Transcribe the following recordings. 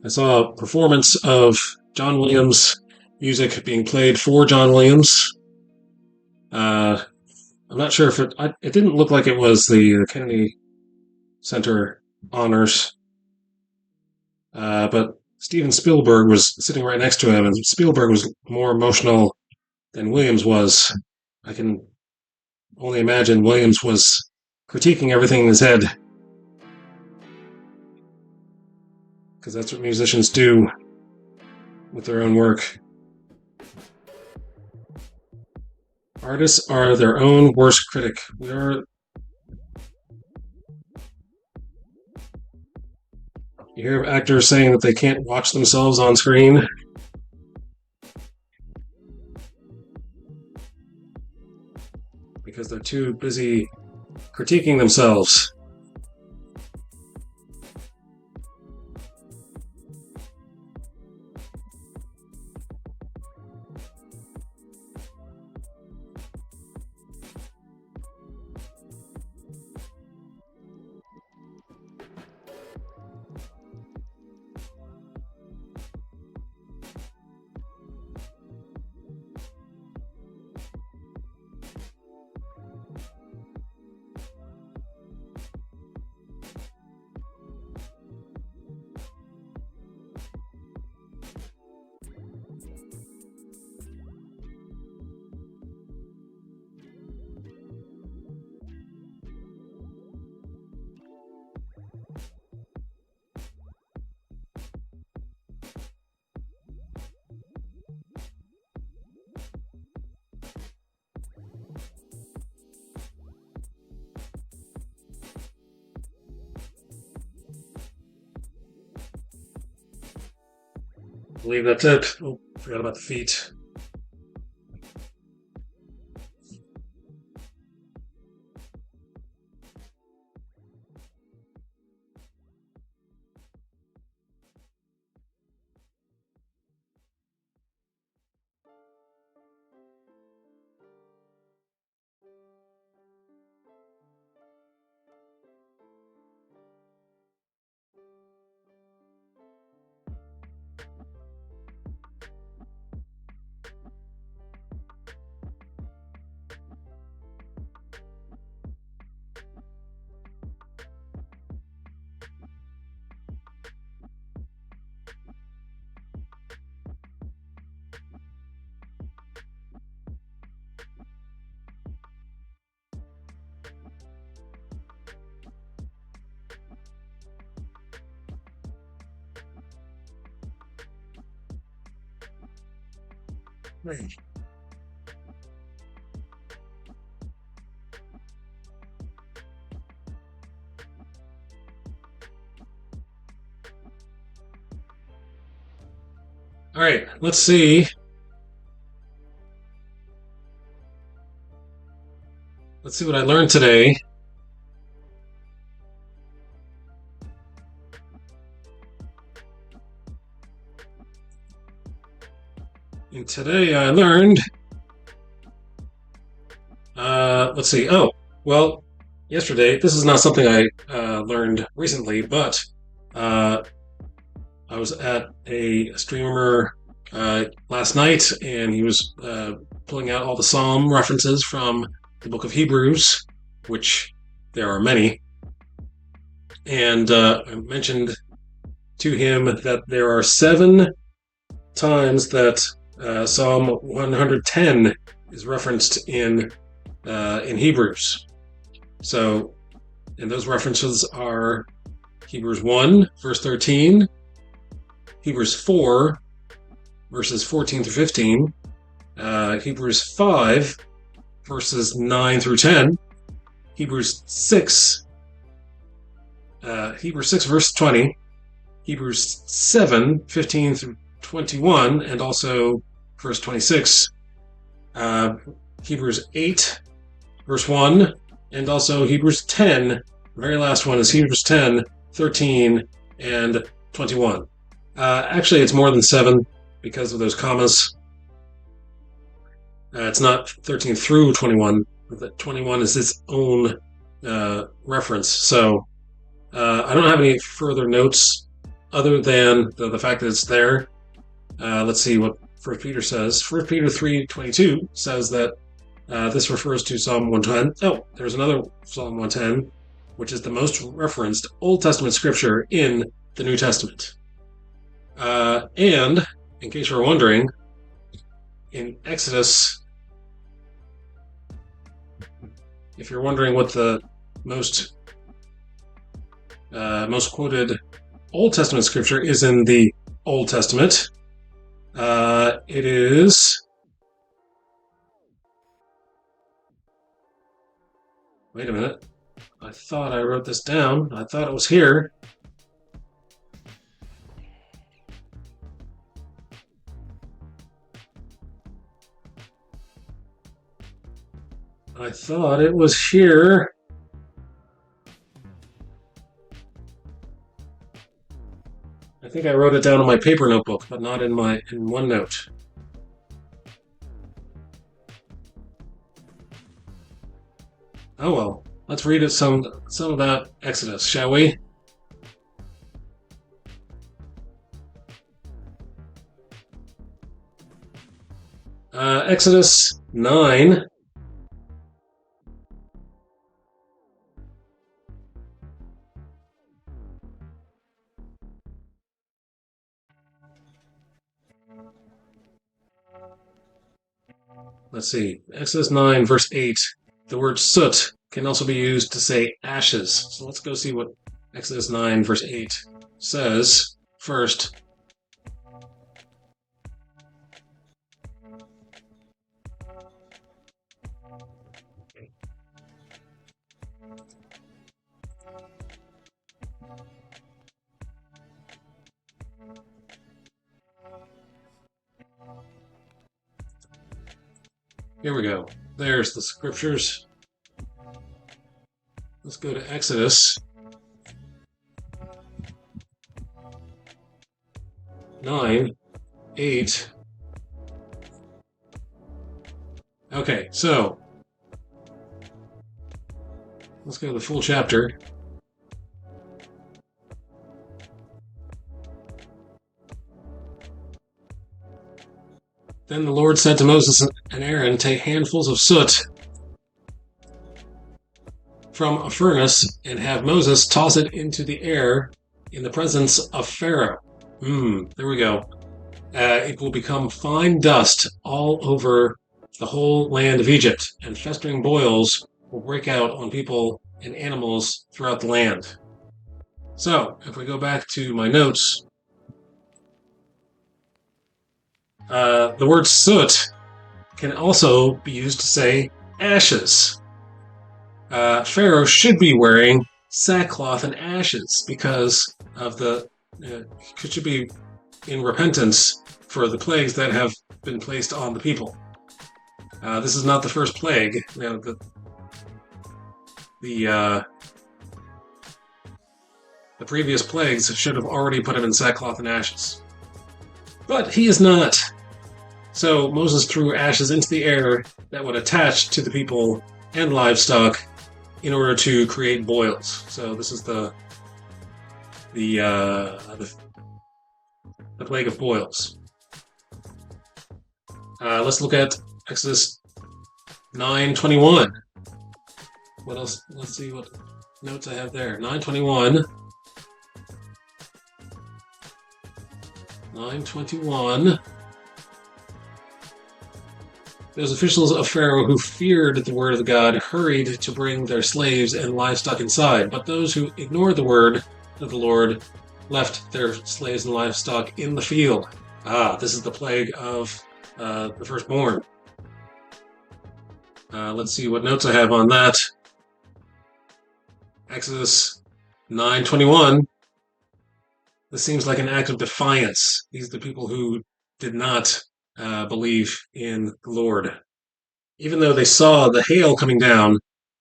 I saw a performance of John Williams music being played for John Williams. Uh, I'm not sure if it didn't look like it was the Kennedy Center honors, but Steven Spielberg was sitting right next to him, and Spielberg was more emotional than Williams was. I can only imagine Williams was critiquing everything in his head, because that's what musicians do with their own work. Artists are their own worst critic. You hear actors saying that they can't watch themselves on screen. Because they're too busy critiquing themselves. I believe that's it. Oh, forgot about the feet. Right. All right, let's see. Let's see what I learned today. And today I learned, let's see. Oh, well, yesterday, this is not something I learned recently, but I was at a streamer last night, and he was pulling out all the Psalm references from the book of Hebrews, which there are many. And I mentioned to him that there are 7 times that Psalm 110 is referenced in Hebrews. So, and those references are Hebrews 1, verse 13, Hebrews 4, verses 14 through 15, Hebrews 5, verses 9 through 10, Hebrews 6, verse 20, Hebrews 7, 15 through 21, and also verse 26, Hebrews 8, verse 1, and also Hebrews 10. The very last one is Hebrews 10, 13, and 21. Actually, it's more than 7 because of those commas. It's not 13 through 21. But 21 is its own reference. So I don't have any further notes other than the fact that it's there. Let's see what First Peter says. First Peter 3:22 says that this refers to Psalm 110. Oh, there's another Psalm 110, which is the most referenced Old Testament scripture in the New Testament. And, in case you're wondering, in Exodus, if you're wondering what the most quoted Old Testament scripture is in the Old Testament, it is... Wait a minute. I thought I wrote this down. I thought it was here. I thought it was here. I think I wrote it down on my paper notebook, but not in OneNote. Oh well, let's read it some about Exodus, shall we? Exodus 9. Let's see. Exodus 9, verse 8. The word soot can also be used to say ashes. So let's go see what Exodus 9, verse 8 says first. Here we go. There's the scriptures. Let's go to Exodus 9, 8. Okay, so let's go to the full chapter. Then the Lord said to Moses and Aaron, take handfuls of soot from a furnace and have Moses toss it into the air in the presence of Pharaoh. There we go. It will become fine dust all over the whole land of Egypt, and festering boils will break out on people and animals throughout the land. So, if we go back to my notes, the word soot can also be used to say ashes. Pharaoh should be wearing sackcloth and ashes because of should be in repentance for the plagues that have been placed on the people. This is not the first plague. The previous plagues should have already put him in sackcloth and ashes. But he is not. So Moses threw ashes into the air that would attach to the people and livestock in order to create boils. So this is the plague of boils. Let's look at Exodus 9:21. What else? Let's see what notes I have there. 9:21. 9:21. Those officials of Pharaoh who feared the word of God hurried to bring their slaves and livestock inside, but those who ignored the word of the Lord left their slaves and livestock in the field. This is the plague of the firstborn. Let's see what notes I have on that. Exodus 9:21. This seems like an act of defiance. These are the people who did not believe in the Lord. Even though they saw the hail coming down,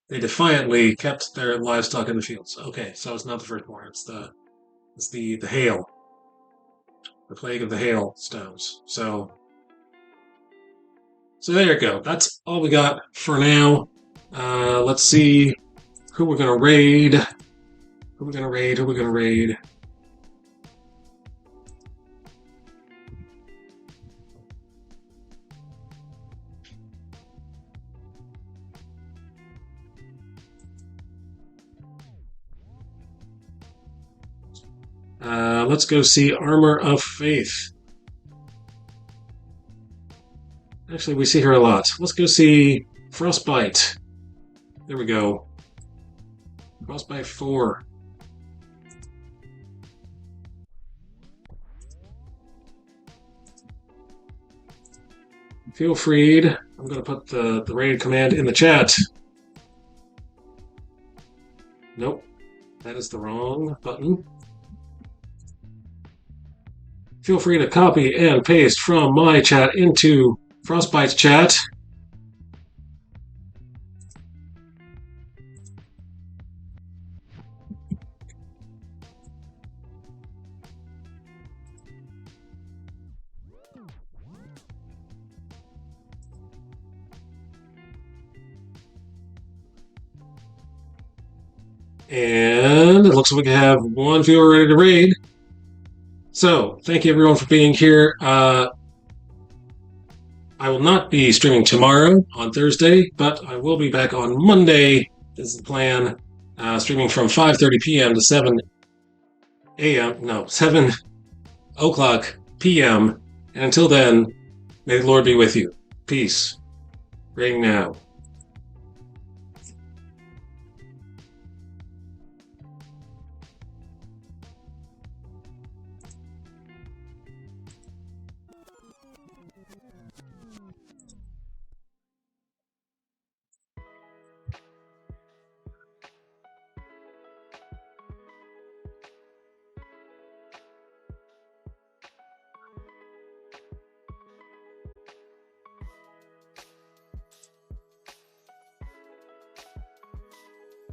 they defiantly kept their livestock in the fields. Okay, so it's not the firstborn, it's the hail. The plague of the hailstones. So there you go. That's all we got for now. Let's see who we're gonna raid. Who we're gonna raid. Let's go see Armor of Faith. Actually, we see her a lot. Let's go see Frostbite. There we go. Frostbite 4. Feel freed. I'm going to put the raid command in the chat. Nope. That is the wrong button. Feel free to copy and paste from my chat into Frostbite's chat. And it looks like we have one viewer ready to raid. So, thank you everyone for being here. I will not be streaming tomorrow on Thursday, but I will be back on Monday. This is the plan. Streaming from 5:30 p.m. to 7 a.m. No, 7 o'clock p.m. And until then, may the Lord be with you. Peace. Raiding now.